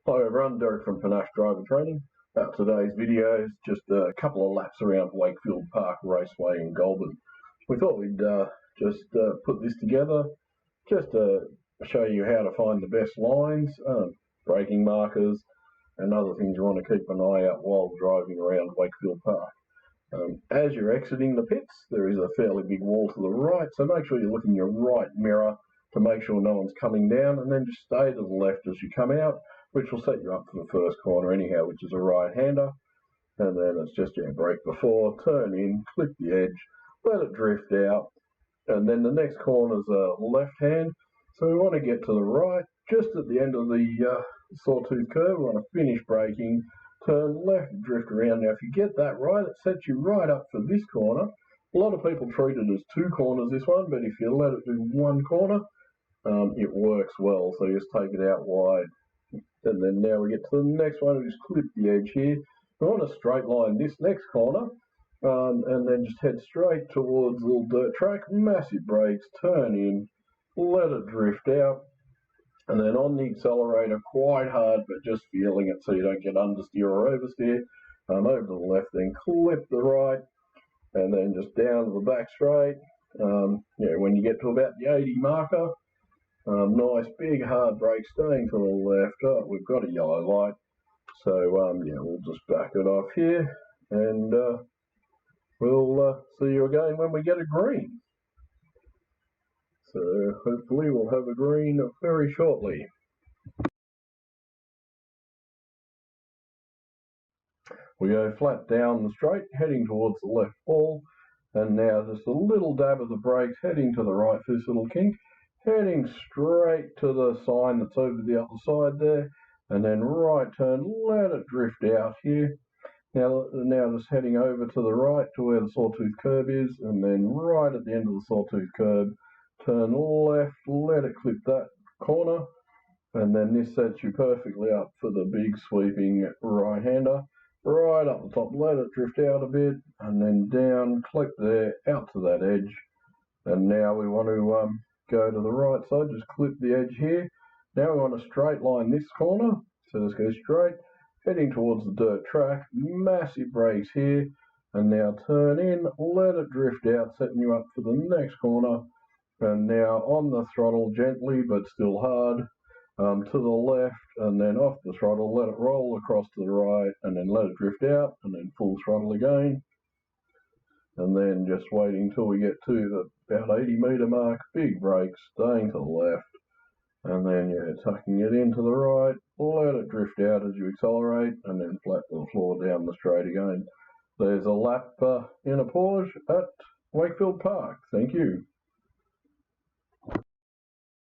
Hi everyone, Derek from Panache Driver Training. Today's video is just a couple of laps around Wakefield Park Raceway in Goulburn. We thought we'd just put this together just to show you how to find the best lines, braking markers and other things you want to keep an eye out while driving around Wakefield Park. As you're exiting the pits, there is a fairly big wall to the right, so make sure you look in your right mirror to make sure no one's coming down, and then just stay to the left as you come out, which will set you up for the first corner anyhow, which is a right-hander. And then it's just brake before, turn in, clip the edge, let it drift out, and then the next corner is a left-hand. So we want to get to the right, just at the end of the sawtooth curve. We want to finish braking, turn left, drift around. Now if you get that right, it sets you right up for this corner. A lot of people treat it as two corners, this one, but if you let it do one corner, it works well. So you just take it out wide. And then now we get to the next one, we just clip the edge here. We want to straight line this next corner, and then just head straight towards the little dirt track, massive brakes, turn in, let it drift out, and then on the accelerator quite hard, but just feeling it so you don't get understeer or oversteer. Over to the left, then clip the right, and then just down to the back straight. When you get to about the 80 marker, nice big hard brake, staying to the left. Oh, we've got a yellow light, so we'll just back it off here, and we'll see you again when we get a green. So hopefully we'll have a green very shortly. We go flat down the straight, heading towards the left wall, and now just a little dab of the brakes, heading to the right for this little kink, heading straight to the sign that's over the other side there, and then right turn, let it drift out here. Now just heading over to the right to where the sawtooth curve is, and then right at the end of the sawtooth curve, turn left, let it clip that corner, and then this sets you perfectly up for the big sweeping right-hander. Right up the top, let it drift out a bit, and then down, clip there, out to that edge. And now we want to go to the right side, just clip the edge here. Now we want to straight line this corner, so let's go straight, heading towards the dirt track, massive brakes here, and now turn in, let it drift out, setting you up for the next corner. And now on the throttle, gently but still hard, to the left, and then off the throttle, let it roll across to the right, and then let it drift out, and then full throttle again. And then just waiting till we get to the about 80 metre mark, big brakes, staying to the left, and then tucking it into the right, let it drift out as you accelerate, and then flat to the floor down the straight again. There's a lap in a Porsche at Wakefield Park. Thank you.